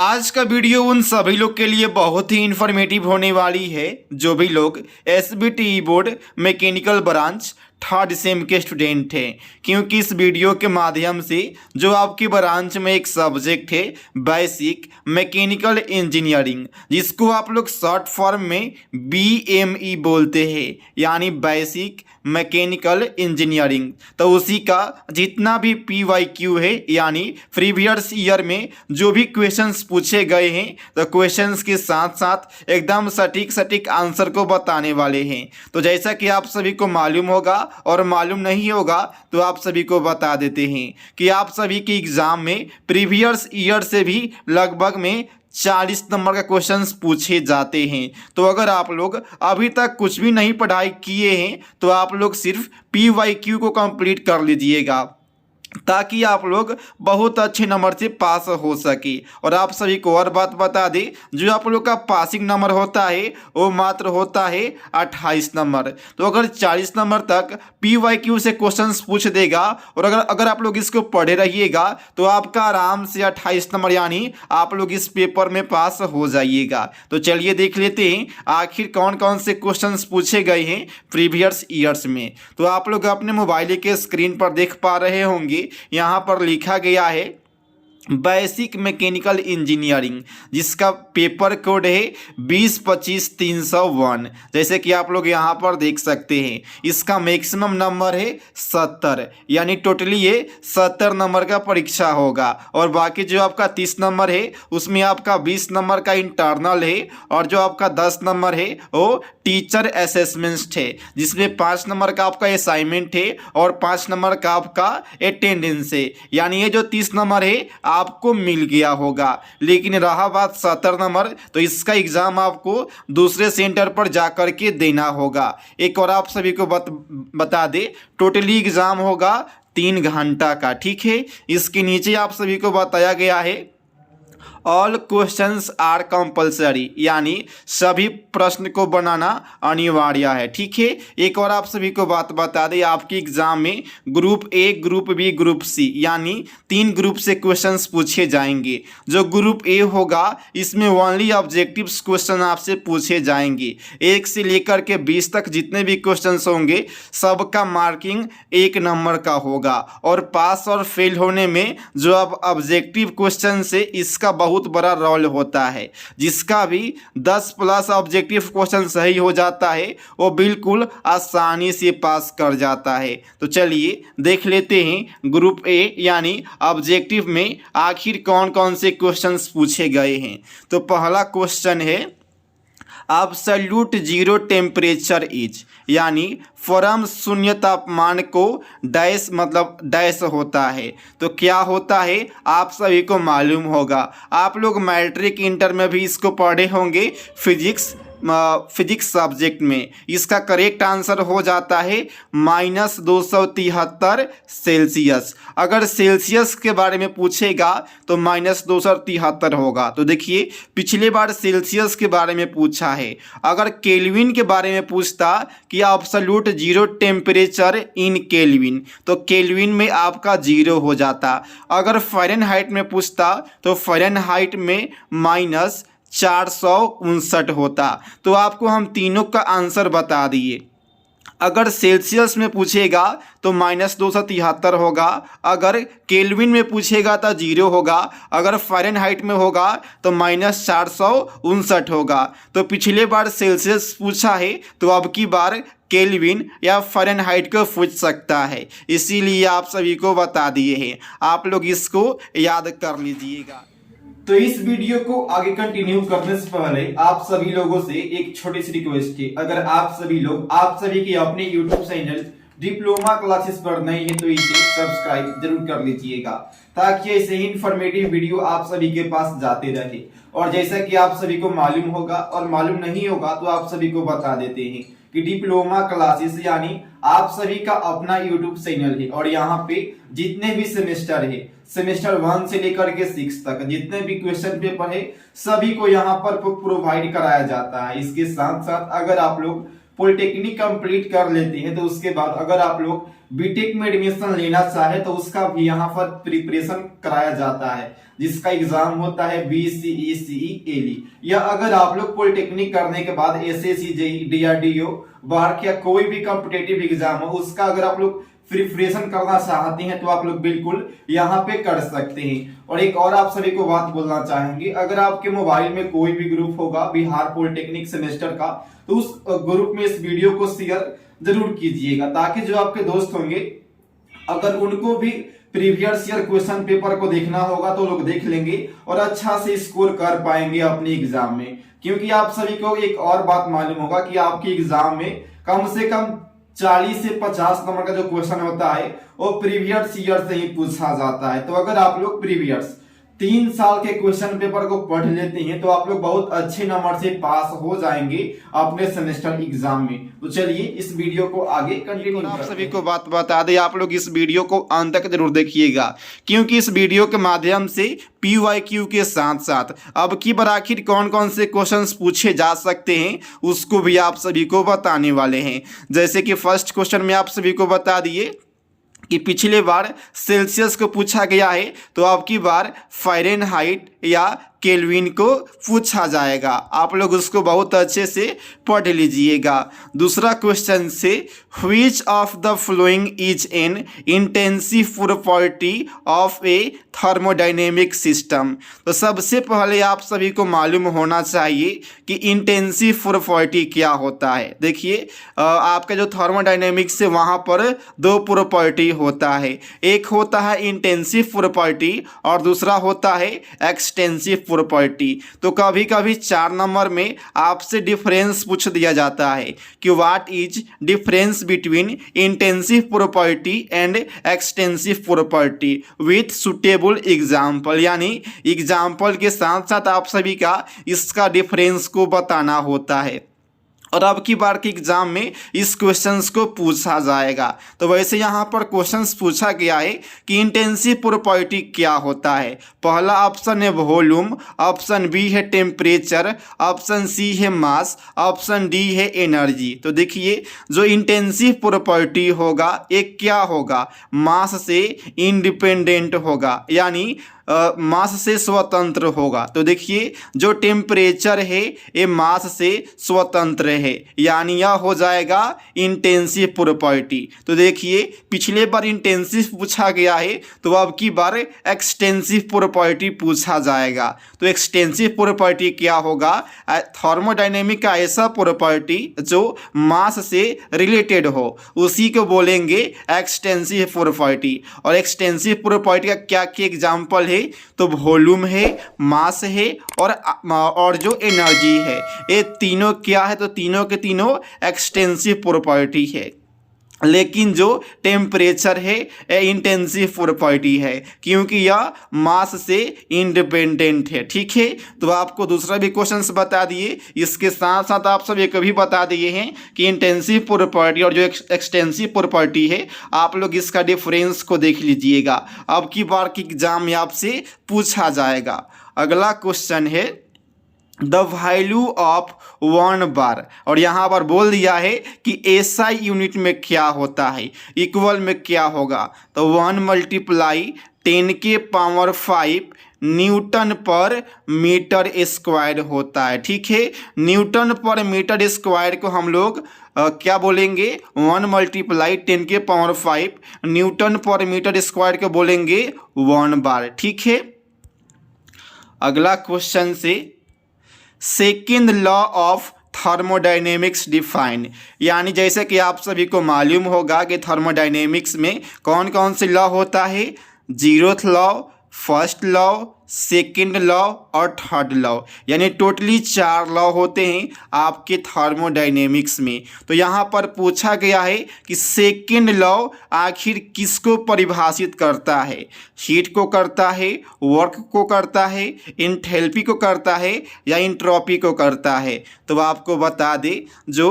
आज का वीडियो उन सभी लोग के लिए बहुत ही इंफॉर्मेटिव होने वाली है जो भी लोग SBT board mechanical branch third same के स्टूडेंट हैं, क्योंकि इस वीडियो के माध्यम से जो आपकी ब्रांच में एक सब्जेक्ट है बेसिक मैकेनिकल इंजीनियरिंग, जिसको आप लोग शॉर्ट फॉर्म में BME बोलते हैं, यानी बेसिक मैकेनिकल इंजीनियरिंग, तो उसी का जितना भी PYQ है यानी प्रीवियस ईयर में जो भी क्वेश्चंस पूछे गए हैं, तो क्वेश्चंस के साथ साथ एकदम सटीक आंसर को बताने वाले हैं। तो जैसा कि आप सभी को मालूम होगा और मालूम नहीं होगा तो आप सभी को बता देते हैं कि आप सभी के एग्ज़ाम में प्रीवियस ईयर से भी लगभग में 40 नंबर का क्वेश्चंस पूछे जाते हैं। तो अगर आप लोग अभी तक कुछ भी नहीं पढ़ाई किए हैं तो आप लोग सिर्फ PYQ को कंप्लीट कर लीजिएगा, ताकि आप लोग बहुत अच्छे नंबर से पास हो सके। और आप सभी को और बात बता दें, जो आप लोग का पासिंग नंबर होता है वो मात्र होता है 28 नंबर। तो अगर 40 नंबर तक PYQ से क्वेश्चंस पूछ देगा और अगर आप लोग इसको पढ़े रहिएगा तो आपका आराम से 28 नंबर यानी आप लोग इस पेपर में पास हो जाइएगा। तो चलिए देख लेते हैं आखिर कौन कौन से क्वेश्चंस पूछे गए हैं प्रीवियस ईयर्स में। तो आप लोग अपने मोबाइल के स्क्रीन पर देख पा रहे होंगे, यहाँ पर लिखा गया है बेसिक मैकेनिकल इंजीनियरिंग, जिसका पेपर कोड है 20-25-301। जैसे कि आप लोग यहाँ पर देख सकते हैं इसका मैक्सिमम नंबर है 70, यानी टोटली ये 70 नंबर का परीक्षा होगा। और बाकी जो आपका 30 नंबर है उसमें आपका 20 नंबर का इंटरनल है, और जो आपका 10 नंबर है वो टीचर असेसमेंट है, जिसमें 5 नंबर का आपका असाइनमेंट है और 5 नंबर का आपका अटेंडेंस है। यानी ये जो 30 नंबर है आपको मिल गया होगा। लेकिन रहा बात 70 नंबर, तो इसका एग्ज़ाम आपको दूसरे सेंटर पर जाकर के देना होगा। एक और आप सभी को बता दे, टोटली एग्ज़ाम होगा 3 घंटा का, ठीक है। इसके नीचे आप सभी को बताया गया है ऑल क्वेश्चंस आर कंपलसरी, यानी सभी प्रश्न को बनाना अनिवार्य है, ठीक है। एक और आप सभी को बात बता दें, आपके एग्जाम में group A, group B, group C, यानी 3 ग्रुप से क्वेश्चंस पूछे जाएंगे। जो ग्रुप ए होगा इसमें ओनली ऑब्जेक्टिव्स क्वेश्चन आपसे पूछे जाएंगे। 1 से लेकर के 20 तक जितने भी क्वेश्चंस होंगे सबका मार्किंग 1 नंबर का होगा। और पास और फेल होने में जो अब ऑब्जेक्टिव क्वेश्चन से इसका बहुत बड़ा रोल होता है। जिसका भी 10+ ऑब्जेक्टिव क्वेश्चन सही हो जाता है वो बिल्कुल आसानी से पास कर जाता है। तो चलिए देख लेते हैं ग्रुप ए यानी ऑब्जेक्टिव में आखिर कौन कौन से क्वेश्चंस पूछे गए हैं। तो पहला क्वेश्चन है एब्सोल्यूट जीरो टेम्परेचर इज, यानी परम शून्य तापमान को डैश मतलब डैश होता है। तो क्या होता है आप सभी को मालूम होगा, आप लोग मैट्रिक इंटर में भी इसको पढ़े होंगे फिजिक्स सब्जेक्ट में। इसका करेक्ट आंसर हो जाता है -273 सेल्सियस। अगर सेल्सियस के बारे में पूछेगा तो -273 होगा। तो देखिए पिछले बार सेल्सियस के बारे में पूछा है। अगर केल्विन के बारे में पूछता कि absolute zero temperature in kelvin, तो केल्विन में आपका 0 हो जाता। अगर फ़ारेनहाइट में पूछता तो फ़ारेनहाइट में -459 होता। तो आपको हम तीनों का आंसर बता दिए। अगर सेल्सियस में पूछेगा तो -273 होगा, अगर केल्विन में पूछेगा तो 0 होगा, अगर फ़ारेनहाइट में होगा तो -459 होगा। तो पिछले बार सेल्सियस पूछा है तो अब की बार केल्विन या फ़ारेनहाइट को पूछ सकता है, इसीलिए आप सभी को बता दिए हैं। आप लोग इसको याद कर लीजिएगा। तो इस वीडियो को आगे कंटिन्यू करने से पहले आप सभी लोगों से एक छोटी सी रिक्वेस्ट है, अगर आप सभी के अपने YouTube चैनल डिप्लोमा क्लासेस पर नए हैं तो इसे सब्सक्राइब जरूर कर लीजिएगा, ताकि ऐसे ही इंफॉर्मेटिव वीडियो आप सभी के पास जाते रहे। और जैसा कि आप सभी को मालूम होगा और मालूम नहीं होगा तो आप सभी को बता देते हैं कि डिप्लोमा क्लासेस यानी आप सभी का अपना YouTube चैनल है, और यहाँ पे जितने भी सेमेस्टर है, सेमेस्टर 1 से लेकर के 6 तक जितने भी क्वेश्चन पेपर है सभी को यहाँ पर प्रोवाइड कराया जाता है। इसके साथ साथ अगर आप लोग पॉलिटेक्निक कंप्लीट कर लेते हैं तो उसके बाद अगर आप लोग बीटेक में एडमिशन लेना चाहे तो उसका भी यहाँ पर प्रिपरेशन कराया जाता है। जिसका एग्जाम होता है BCE या अगर आप लोग पॉलिटेक्निक करने के बाद SSC JEE DRDO बाहर या कोई भी कॉम्पिटेटिव एग्जाम हो उसका अगर आप लोग प्रिपरेशन करना चाहते हैं तो आप लोग बिल्कुल यहाँ पे कर सकते हैं। और एक और आप सभी को बात बोलना चाहेंगे, अगर आपके मोबाइल में कोई भी ग्रुप होगा बिहार पॉलिटेक्निक सेमेस्टर का तो उस ग्रुप में इस वीडियो को शेयर जरूर कीजिएगा, ताकि जो आपके दोस्त होंगे अगर उनको भी प्रीवियस ईयर क्वेश्चन पेपर को देखना होगा तो लोग देख लेंगे और अच्छा से स्कोर कर पाएंगे अपने एग्जाम में। क्योंकि आप सभी को एक और बात मालूम होगा कि आपके एग्जाम में कम से कम 40 से 50 नंबर का जो क्वेश्चन होता है वो प्रीवियस ईयर से ही पूछा जाता है। तो अगर आप लोग प्रीवियस 3 साल के क्वेश्चन पेपर को पढ़ लेते हैं तो आप लोग बहुत अच्छे नंबर से पास हो जाएंगे अपने सेमेस्टर एग्जाम में। तो चलिए इस वीडियो को आगे कंटिन्यू। आप सभी को बात बता दें, आप लोग इस वीडियो को अंत तक जरूर देखिएगा, क्योंकि इस वीडियो के माध्यम से PYQ के साथ साथ अब की बार आखिर कौन कौन से क्वेश्चंस पूछे जा सकते हैं उसको भी आप सभी को बताने वाले हैं। जैसे कि फर्स्ट क्वेश्चन में आप सभी को बता दिए कि पिछले बार सेल्सियस को पूछा गया है तो अब की बार फ़ारेनहाइट या केल्विन को पूछा जाएगा। आप लोग उसको बहुत अच्छे से पढ़ लीजिएगा। दूसरा क्वेश्चन से which of the following is an intensive property of A thermodynamic system. तो सबसे पहले आप सभी को मालूम होना चाहिए कि इंटेंसिव प्रॉपर्टी क्या होता है। देखिए आपका जो थर्मोडायनेमिक्स से वहाँ पर 2 प्रॉपर्टी होता है, एक होता है इंटेंसिव प्रॉपर्टी और दूसरा होता है एक्सटेंसिव प्रॉपर्टी। तो कभी कभी 4 नंबर में आपसे डिफरेंस पूछ दिया जाता है कि what is difference between intensive property and extensive property with suitable example, यानी एग्जाम्पल के साथ साथ आप सभी का इसका डिफरेंस को बताना होता है। और अब की बार के एग्जाम में इस क्वेश्चंस को पूछा जाएगा। तो वैसे यहाँ पर क्वेश्चंस पूछा गया है कि इंटेंसिव प्रॉपर्टी क्या होता है। पहला ऑप्शन है वॉल्यूम, ऑप्शन बी है टेम्परेचर, ऑप्शन सी है मास, ऑप्शन डी है एनर्जी। तो देखिए जो इंटेंसिव प्रॉपर्टी होगा एक क्या होगा, मास से इंडिपेंडेंट होगा, यानी मास से स्वतंत्र होगा। तो देखिए जो टेम्परेचर है ये मास से स्वतंत्र है, यानी यह हो जाएगा इंटेंसिव प्रॉपर्टी। तो देखिए पिछले बार इंटेंसिव पूछा गया है तो अब की बार एक्सटेंसिव प्रॉपर्टी पूछा जाएगा। तो एक्सटेंसिव प्रॉपर्टी क्या होगा, थर्मोडायनेमिक का ऐसा प्रॉपर्टी जो मास से रिलेटेड हो उसी को बोलेंगे एक्सटेंसिव प्रॉपर्टी। और एक्सटेंसिव प्रॉपर्टी का क्या क्या एग्जाम्पल है, तो वॉल्यूम है, मास है और जो एनर्जी है, ये तीनों क्या है, तो तीनों के तीनों एक्सटेंसिव प्रॉपर्टी है। लेकिन जो टेम्परेचर है ये इंटेंसिव प्रॉपर्टी है, क्योंकि यह मास से इंडिपेंडेंट है। ठीक है, तो आपको दूसरा भी क्वेश्चंस बता दिए, इसके साथ साथ आप सब एक भी बता दिए हैं कि इंटेंसिव प्रॉपर्टी और जो एक्सटेंसिव प्रॉपर्टी है आप लोग इसका डिफरेंस को देख लीजिएगा। अब की बार की एग्जाम में आपसे पूछा जाएगा। अगला क्वेश्चन है द वैल्यू ऑफ 1 बार, और यहाँ पर बोल दिया है कि SI यूनिट में क्या होता है, इक्वल में क्या होगा, तो 1 × 10⁵ न्यूटन पर मीटर स्क्वायर होता है। ठीक है, न्यूटन पर मीटर स्क्वायर को हम लोग क्या बोलेंगे, 1 × 10⁵ न्यूटन पर मीटर स्क्वायर को बोलेंगे 1 बार। ठीक है, अगला क्वेश्चन से second law of thermodynamics define, यानी जैसे कि आप सभी को मालूम होगा कि थर्मोडायनेमिक्स में कौन कौन से लॉ होता है, 0th law, first law, second law और थर्ड लॉ, यानी टोटली 4 लॉ होते हैं आपके थर्मोडायनेमिक्स में। तो यहाँ पर पूछा गया है कि सेकेंड लॉ आखिर किसको परिभाषित करता है, हीट को करता है, वर्क को करता है, एंथैल्पी को करता है या एंट्रोपी को करता है। तो आपको बता दें जो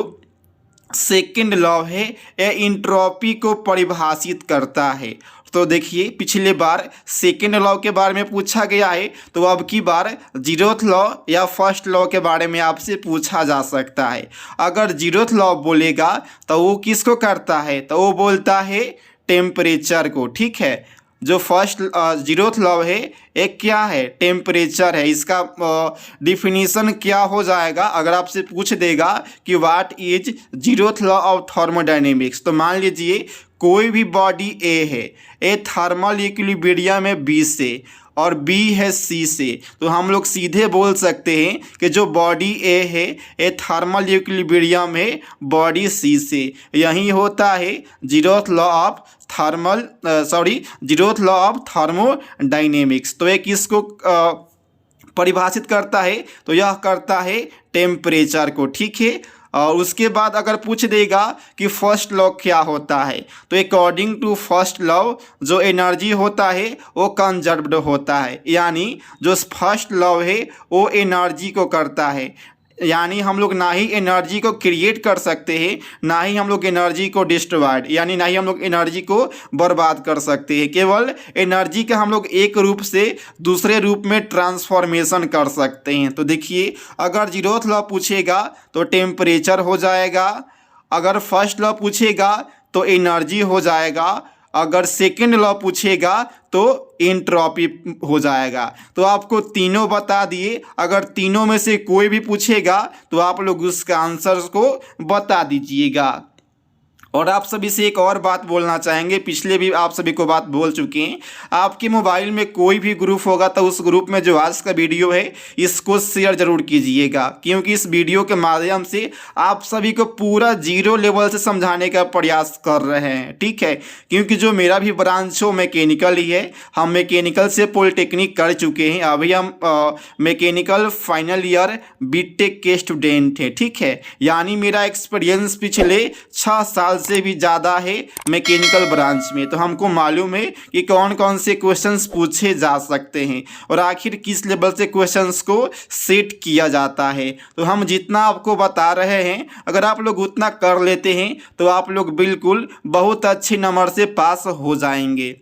सेकेंड लॉ है यह एंट्रोपी को परिभाषित करता है। तो देखिए पिछले बार सेकेंड लॉ के बारे में पूछा गया है, तो अब की बार 0th लॉ या फर्स्ट लॉ के बारे में आपसे पूछा जा सकता है। अगर 0th लॉ बोलेगा तो वो किसको करता है, तो वो बोलता है टेम्परेचर को। ठीक है, जो फर्स्ट जीरोथ लॉ है एक क्या है, टेम्परेचर है। इसका डिफिनीशन क्या हो जाएगा अगर आपसे पूछ देगा कि what is zeroth law of thermodynamics, तो मान लीजिए कोई भी बॉडी ए है, ए थर्मल इक्विलिब्रियम में बी से और बी है सी से, तो हम लोग सीधे बोल सकते हैं कि जो बॉडी ए है ए थर्मल इक्विलिब्रियम है बॉडी सी से। यही होता है zeroth law of zeroth law of thermodynamics. तो एक इसको परिभाषित करता है, तो यह करता है टेम्परेचर को, ठीक है। और उसके बाद अगर पूछ देगा कि फर्स्ट लॉ क्या होता है, तो अकॉर्डिंग टू फर्स्ट लॉ जो एनर्जी होता है वो कंजर्व्ड होता है, यानी जो फर्स्ट लॉ है वो एनर्जी को करता है, यानी हम लोग ना ही एनर्जी को क्रिएट कर सकते हैं, ना ही हम लोग एनर्जी को डिस्ट्रॉयड, यानी ना ही हम लोग एनर्जी को बर्बाद कर सकते हैं। केवल एनर्जी का हम लोग एक रूप से दूसरे रूप में ट्रांसफॉर्मेशन कर सकते हैं। तो देखिए अगर जीरोथ लॉ पूछेगा तो टेम्परेचर हो जाएगा, अगर फर्स्ट लॉ पूछेगा तो एनर्जी हो जाएगा, अगर सेकेंड लॉ पूछेगा तो एंट्रोपी हो जाएगा। तो आपको तीनों बता दिए, अगर तीनों में से कोई भी पूछेगा तो आप लोग उसका आंसर को बता दीजिएगा। और आप सभी से एक और बात बोलना चाहेंगे, पिछले भी आप सभी को बात बोल चुके हैं, आपके मोबाइल में कोई भी ग्रुप होगा तो उस ग्रुप में जो आज का वीडियो है इसको शेयर जरूर कीजिएगा, क्योंकि इस वीडियो के माध्यम से आप सभी को पूरा जीरो लेवल से समझाने का प्रयास कर रहे हैं, ठीक है। क्योंकि जो मेरा भी ब्रांच हो मैकेनिकल ही है, हम मैकेनिकल से पॉलिटेक्निक कर चुके हैं, अभी हम मैकेनिकल फाइनल ईयर बीटेक के स्टूडेंट हैं, ठीक है। यानी मेरा एक्सपीरियंस पिछले 6 साल से भी ज़्यादा है मैकेनिकल ब्रांच में, तो हमको मालूम है कि कौन कौन से क्वेश्चंस पूछे जा सकते हैं और आखिर किस लेवल से क्वेश्चंस को सेट किया जाता है। तो हम जितना आपको बता रहे हैं अगर आप लोग उतना कर लेते हैं तो आप लोग बिल्कुल बहुत अच्छे नंबर से पास हो जाएंगे।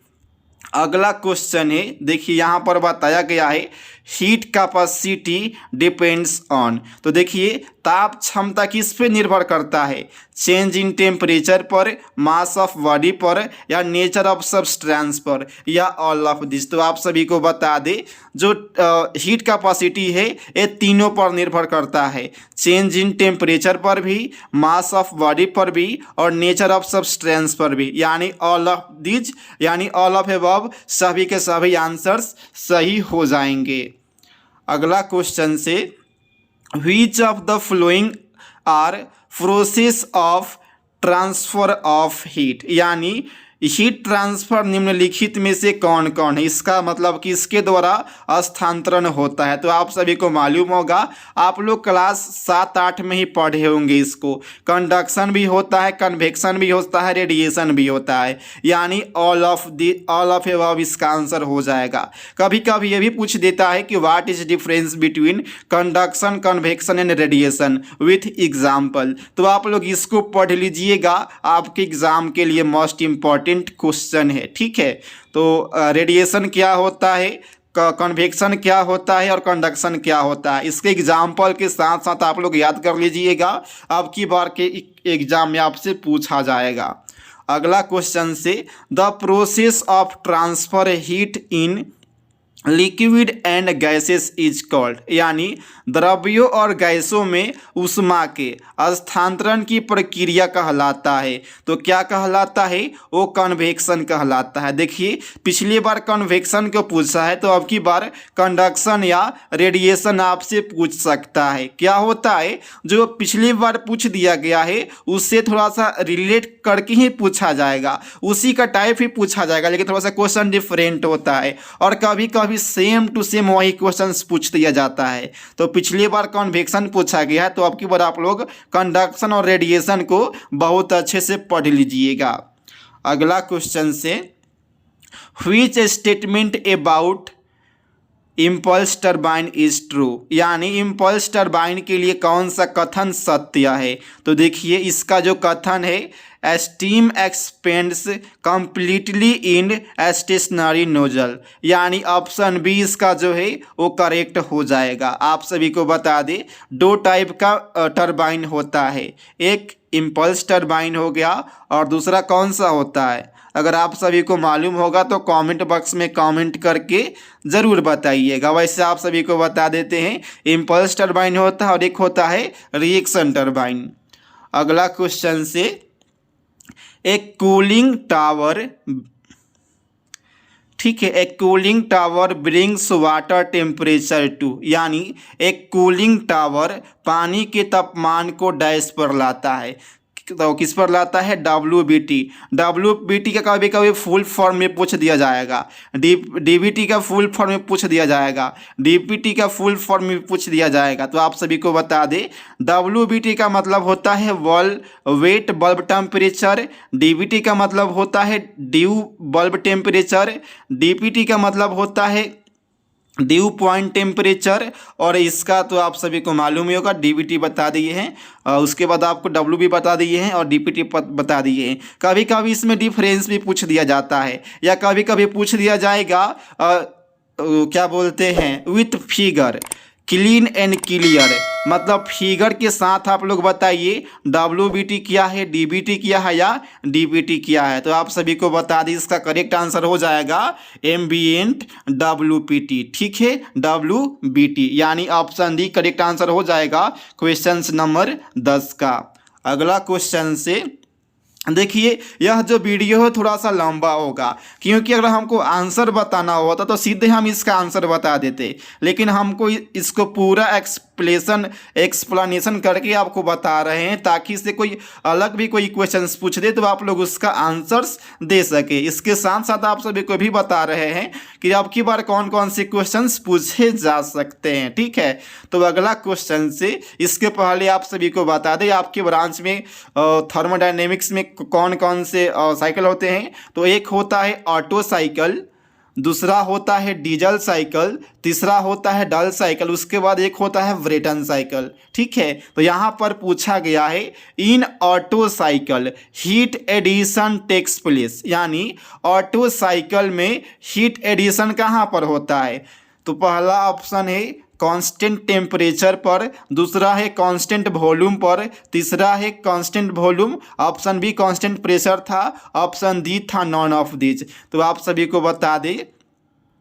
अगला क्वेश्चन है, देखिए यहाँ पर बताया गया है हीट कैपेसिटी डिपेंड्स ऑन। तो देखिए ताप क्षमता किस पे निर्भर करता है, चेंज इन टेम्परेचर पर, मास ऑफ बॉडी पर, या नेचर ऑफ सब्सटेंस पर, या ऑल ऑफ दिस। तो आप सभी को बता दें जो हीट कैपेसिटी है ये तीनों पर निर्भर करता है, चेंज इन टेम्परेचर पर भी, मास ऑफ बॉडी पर भी, और नेचर ऑफ सब्सटेंस पर भी, यानी ऑल ऑफ दिस, यानी ऑल ऑफ अबव, सभी के सभी आंसर्स सही हो जाएंगे। अगला क्वेश्चन से which of the following are process of transfer of heat, यानी हीट ट्रांसफर निम्नलिखित में से कौन कौन है, इसका मतलब कि इसके द्वारा स्थानांतरण होता है। तो आप सभी को मालूम होगा, आप लोग क्लास 7-8 में ही पढ़े होंगे इसको, कंडक्शन भी होता है, कन्वेक्शन भी होता है, रेडिएशन भी होता है, यानी ऑल ऑफ अबव इसका आंसर हो जाएगा। कभी कभी ये भी पूछ देता है कि what is difference between conduction, convection and radiation with example. तो आप लोग इसको पढ़ लीजिएगा, आपके एग्जाम के लिए मोस्ट इंपॉर्टेंट क्वेश्चन है, ठीक है। तो रेडिएशन क्या होता है, कन्वेक्शन क्या होता है और कंडक्शन क्या होता है, इसके एग्जाम्पल के साथ साथ आप लोग याद कर लीजिएगा, अब की बार के एग्जाम में आपसे पूछा जाएगा। अगला क्वेश्चन से the process of transfer heat in liquid and gases is called, यानी द्रव्यों और गैसों में ऊष्मा के स्थानांतरण की प्रक्रिया कहलाता है। तो क्या कहलाता है, वो कन्वेक्शन कहलाता है। देखिए पिछली बार कन्वेक्शन को पूछा है, तो अब की बार कंडक्शन या रेडिएशन आपसे पूछ सकता है। क्या होता है, जो पिछली बार पूछ दिया गया है उससे थोड़ा सा रिलेट करके ही पूछा जाएगा, उसी का टाइप ही पूछा जाएगा, लेकिन थोड़ा सा क्वेश्चन डिफरेंट होता है और कभी कभी सेम टू सेम वही क्वेश्चंस पूछ दिया जाता है। तो पिछली बार कन्वेक्शन पूछा गया है, तो अब की बार आप लोग कंडक्शन और रेडिएशन को बहुत अच्छे से पढ़ लीजिएगा। अगला क्वेश्चन से which statement about impulse turbine is true, यानी इम्पल्स टरबाइन के लिए कौन सा कथन सत्य है। तो देखिए इसका जो कथन है steam expands completely in stationary nozzle, यानी ऑप्शन बी इसका जो है वो करेक्ट हो जाएगा। आप सभी को बता दें 2 टाइप का टरबाइन होता है, एक इम्पल्स टरबाइन हो गया और दूसरा कौन सा होता है, अगर आप सभी को मालूम होगा तो कमेंट बॉक्स में कमेंट करके ज़रूर बताइएगा। वैसे आप सभी को बता देते हैं, इम्पल्स टरबाइन होता है और एक होता है रिएक्शन टरबाइन। अगला क्वेश्चन से, एक कूलिंग टावर, ठीक है, एक cooling tower brings water temperature to, यानी एक कूलिंग टावर पानी के तापमान को डैश पर लाता है, तो किस पर लाता है? WBT। WBT का कभी कभी फुल फॉर्म में पूछ दिया जाएगा, DBT का फुल फॉर्म में पूछ दिया जाएगा, DPT का फुल फॉर्म में पूछ दिया जाएगा। तो आप सभी को बता दें, WBT का मतलब होता है वेट बल्ब टेम्परेचर, DBT का मतलब होता है ड्यू बल्ब टेम्परेचर, DPT का मतलब होता है ड्यू पॉइंट टेम्परेचर, और इसका तो आप सभी को मालूम ही होगा, DBT बता दिए हैं, उसके बाद आपको W भी बता दिए हैं और DPT बता दिए हैं। कभी कभी इसमें डिफरेंस भी पूछ दिया जाता है, या कभी कभी पूछ दिया जाएगा क्या बोलते हैं, with figure, clean and clear, मतलब फिगर के साथ आप लोग बताइए WBT क्या है, DBT क्या है या DPT क्या है। तो आप सभी को बता दें, इसका करेक्ट आंसर हो जाएगा एम्बिएंट WPT, ठीक है, WBT, यानी ऑप्शन डी करेक्ट आंसर हो जाएगा क्वेश्चन नंबर 10 का। अगला क्वेश्चन से देखिए, यह जो वीडियो है थोड़ा सा लंबा होगा, क्योंकि अगर हमको आंसर बताना होता तो सीधे हम इसका आंसर बता देते, लेकिन हमको इसको पूरा एक्सप्लेनेशन करके आपको बता रहे हैं, ताकि इससे कोई अलग भी कोई क्वेश्चंस पूछ दे तो आप लोग उसका आंसर्स दे सके। इसके साथ साथ आप सभी को भी बता रहे हैं कि अब की बार कौन कौन से क्वेश्चंस पूछे जा सकते हैं, ठीक है। तो अगला क्वेश्चन से, इसके पहले आप सभी को बता दें, आपके ब्रांच में थर्मोडायनेमिक्स में कौन कौन से साइकिल होते हैं। तो एक होता है ऑटो साइकिल, दूसरा होता है डीजल साइकिल, तीसरा होता है डल साइकिल, उसके बाद एक होता है ब्रेटन साइकिल, ठीक है। तो यहाँ पर पूछा गया है, in auto cycle heat addition takes place, यानी ऑटो साइकिल में हीट एडिशन कहाँ पर होता है। तो पहला ऑप्शन है कांस्टेंट टेम्परेचर पर, दूसरा है कांस्टेंट वॉल्यूम पर, तीसरा है constant volume, option be constant pressure था, ऑप्शन डी था नॉन ऑफ दिस। तो आप सभी को बता दें,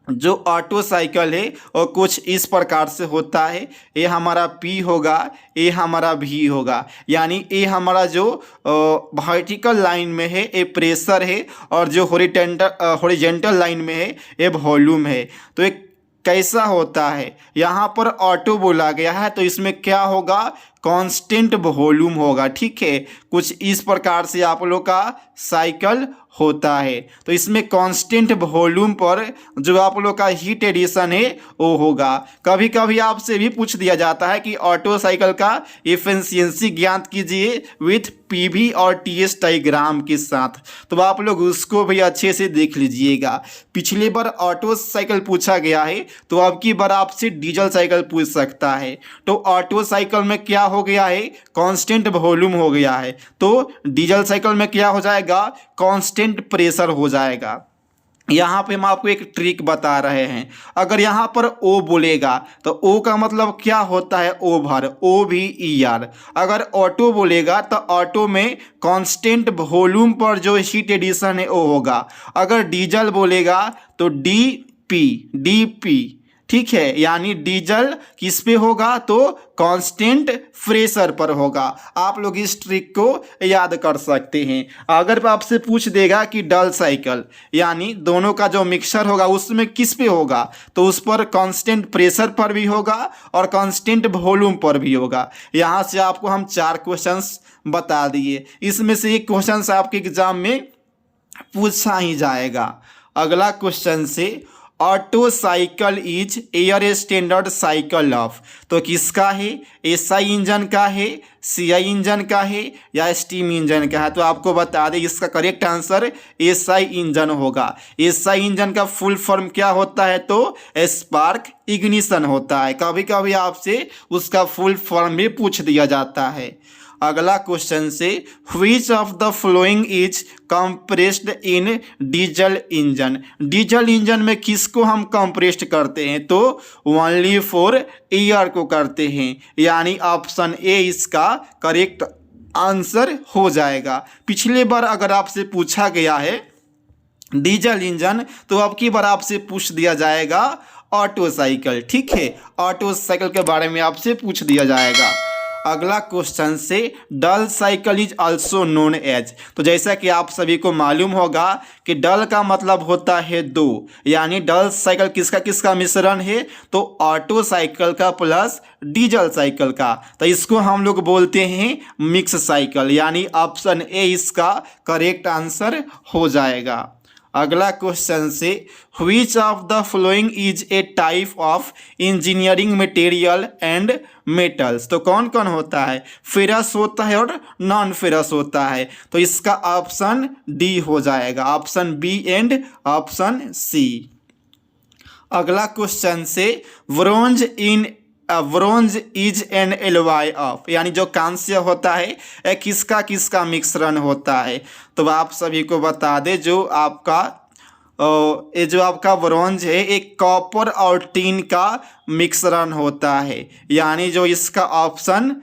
जो ऑटो साइकिल है वो कुछ इस प्रकार से होता है, ए हमारा P होगा, ए हमारा V होगा, यानी ए हमारा जो वर्टिकल लाइन में है ए प्रेशर है, और जो हॉरिजेंटल लाइन में है ए वॉल्यूम है। तो एक कैसा होता है, यहाँ पर ऑटो बोला गया है तो इसमें क्या होगा, कांस्टेंट वॉल्यूम होगा, ठीक है। कुछ इस प्रकार से आप लोग का साइकिल होता है, तो इसमें कांस्टेंट वॉल्यूम पर जो आप लोग का हीट एडिशन है वो होगा। कभी कभी आपसे भी पूछ दिया जाता है कि ऑटो साइकिल का एफिशिएंसी ज्ञात कीजिए विथ PV और TS डायग्राम के साथ, तो आप लोग उसको भी अच्छे से देख लीजिएगा। पिछले बार ऑटो साइकिल पूछा गया है, तो अब की बार आपसे डीजल साइकिल पूछ सकता है। तो ऑटो साइकिल में क्या हो गया है, कांस्टेंट वॉल्यूम हो गया है, तो डीजल साइकिल में क्या हो जाएगा, कांस्टेंट प्रेशर हो जाएगा। यहाँ पे हम आपको एक ट्रिक बता रहे हैं, अगर यहाँ पर O बोलेगा तो O का मतलब क्या होता है, ओवर, OVER। अगर ऑटो बोलेगा तो ऑटो में कांस्टेंट वॉल्यूम पर जो हीट एडिशन है वो होगा। अगर डीजल बोलेगा तो DP, ठीक है, यानी डीजल किस पे होगा, तो कांस्टेंट प्रेशर पर होगा। आप लोग इस ट्रिक को याद कर सकते हैं। अगर आपसे पूछ देगा कि डल साइकिल, यानी दोनों का जो मिक्सचर होगा उसमें किस पे होगा, तो उस पर कांस्टेंट प्रेशर पर भी होगा और कांस्टेंट वॉल्यूम पर भी होगा। यहाँ से आपको हम 4 क्वेश्चंस बता दिए, इसमें से एक क्वेश्चन आपके एग्जाम में पूछा ही जाएगा। अगला क्वेश्चन से, auto cycle is air standard cycle of, तो किसका है, SI इंजन का है, CI इंजन का है या स्टीम इंजन का है। तो आपको बता दें, इसका करेक्ट आंसर SI इंजन होगा। SI इंजन का फुल फॉर्म क्या होता है, तो स्पार्क इग्निशन होता है। कभी कभी आपसे उसका फुल फॉर्म भी पूछ दिया जाता है। अगला क्वेश्चन से, which of the following is compressed in diesel engine, diesel engine में किसको हम कंप्रेस्ड करते हैं, तो ओनली फॉर एयर को करते हैं, यानी ऑप्शन ए इसका करेक्ट आंसर हो जाएगा। पिछले बार अगर आपसे पूछा गया है डीजल इंजन, तो अब की बार आपसे पूछ दिया जाएगा ऑटो साइकिल। ठीक है, ऑटो साइकिल के बारे में आपसे पूछ दिया जाएगा। अगला क्वेश्चन से डल cycle is also known as, तो जैसा कि आप सभी को मालूम होगा कि डल का मतलब होता है दो, यानी डल साइकिल किसका किसका मिश्रण है, तो ऑटो साइकिल का प्लस डीजल साइकिल का, तो इसको हम लोग बोलते हैं मिक्स साइकिल, यानी ऑप्शन ए इसका करेक्ट आंसर हो जाएगा। अगला क्वेश्चन से which of the following is a type of engineering material and metals, तो कौन कौन होता है, फेरस होता है और नॉन फेरस होता है, तो इसका ऑप्शन डी हो जाएगा, option B and option C. अगला क्वेश्चन से bronze is an alloy of, यानी जो कांस्य होता है किसका किसका मिश्रण होता है, तो आप सभी को बता दें जो आपका ये जो आपका ब्रोंज है एक कॉपर और टीन का मिश्रण होता है, यानी जो इसका ऑप्शन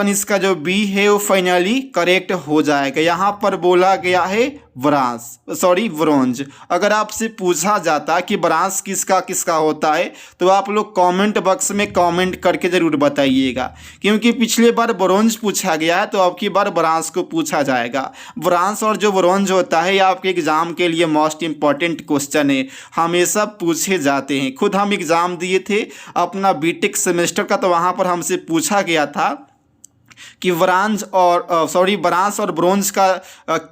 इसका जो बी है वो फाइनली करेक्ट हो जाएगा। यहाँ पर बोला गया है ब्रोंज। अगर आपसे पूछा जाता कि ब्रांस किसका किसका होता है तो आप लोग कमेंट बॉक्स में कमेंट करके ज़रूर बताइएगा, क्योंकि पिछले बार ब्रोंज पूछा गया है तो अब की बार ब्रांस को पूछा जाएगा। ब्रांस और जो ब्रोंज होता है ये आपके एग्ज़ाम के लिए मोस्ट इम्पॉर्टेंट क्वेश्चन है, हमेशा पूछे जाते हैं। खुद हम एग्ज़ाम दिए थे अपना बीटेक सेमेस्टर का, तो वहाँ पर हमसे पूछा गया था कि ब्रांस और ब्रोंज का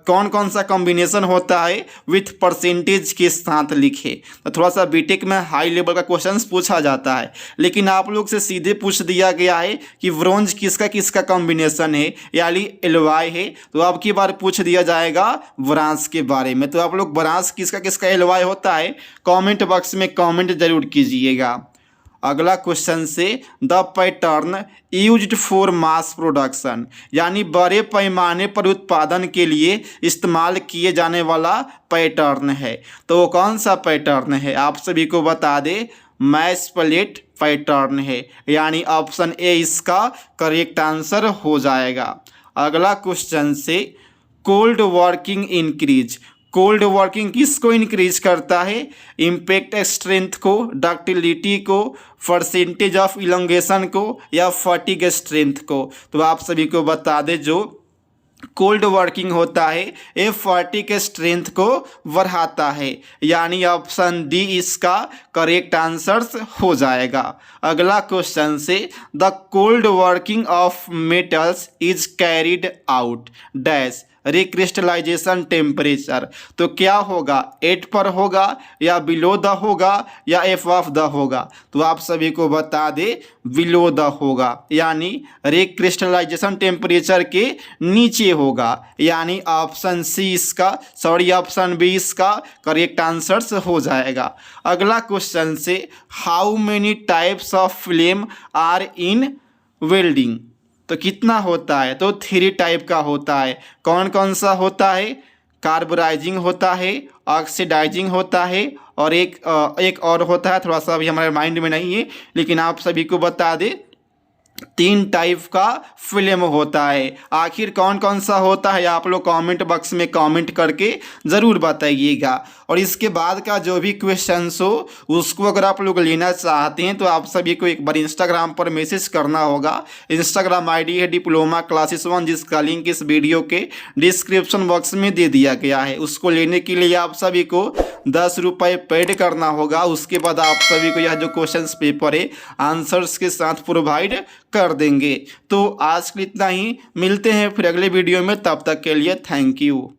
कौन कौन सा कॉम्बिनेशन होता है विथ परसेंटेज के साथ लिखे, तो थोड़ा सा बीटेक में हाई लेवल का क्वेश्चंस पूछा जाता है, लेकिन आप लोग से सीधे पूछ दिया गया है कि ब्रोंज किसका किसका कॉम्बिनेशन है, यानी एलॉय है, तो अब की बार पूछ दिया जाएगा ब्रांस के बारे में। तो आप लोग ब्रांस किसका किसका एलॉय होता है कमेंट बॉक्स में कमेंट जरूर कीजिएगा। अगला क्वेश्चन से the pattern used for mass production, यानी बड़े पैमाने पर उत्पादन के लिए इस्तेमाल किए जाने वाला पैटर्न है, तो वो कौन सा पैटर्न है, आप सभी को बता दें मैश प्लेट पैटर्न है, यानी ऑप्शन ए इसका करेक्ट आंसर हो जाएगा। अगला क्वेश्चन से cold working increase, cold working किसको इंक्रीज करता है, इम्पैक्ट स्ट्रेंथ को, डक्टिलिटी को, परसेंटेज ऑफ इलोंगेशन को, या फटीग स्ट्रेंथ को, तो आप सभी को बता दें जो कोल्ड वर्किंग होता है ये फटीग स्ट्रेंथ को बढ़ाता है, यानी ऑप्शन डी इसका करेक्ट आंसर हो जाएगा। अगला क्वेश्चन से the cold working of metals is carried out dash recrystallisation temperature, तो क्या होगा 8 पर होगा या बिलो द होगा या एफ ऑफ द होगा, तो आप सभी को बता दें बिलो द होगा, यानी रिक्रिस्टलाइजेशन टेम्परेचर के नीचे होगा, यानी ऑप्शन सी इसका ऑप्शन बी इसका करेक्ट आंसर हो जाएगा। अगला क्वेश्चन से how many types of flame are in welding, तो कितना होता है, तो 3 टाइप का होता है, कौन कौन सा होता है, कार्बोराइजिंग होता है, ऑक्सीडाइजिंग होता है, और एक और होता है, थोड़ा सा अभी हमारे माइंड में नहीं है, लेकिन आप सभी को बता दें 3 टाइप का फिल्म होता है। आखिर कौन कौन सा होता है आप लोग कमेंट बॉक्स में कमेंट करके ज़रूर बताइएगा। और इसके बाद का जो भी क्वेश्चंस हो उसको अगर आप लोग लेना चाहते हैं तो आप सभी को एक बार इंस्टाग्राम पर मैसेज करना होगा। इंस्टाग्राम आईडी है डिप्लोमा क्लासेस 1, जिसका लिंक इस वीडियो के डिस्क्रिप्शन बॉक्स में दे दिया गया है। उसको लेने के लिए आप सभी को 10 रुपये पेड करना होगा। उसके बाद आप सभी को यह जो क्वेश्चन पेपर है आंसर्स के साथ प्रोवाइड कर देंगे। तो आज के लिए इतना ही, मिलते हैं फिर अगले वीडियो में, तब तक के लिए थैंक यू।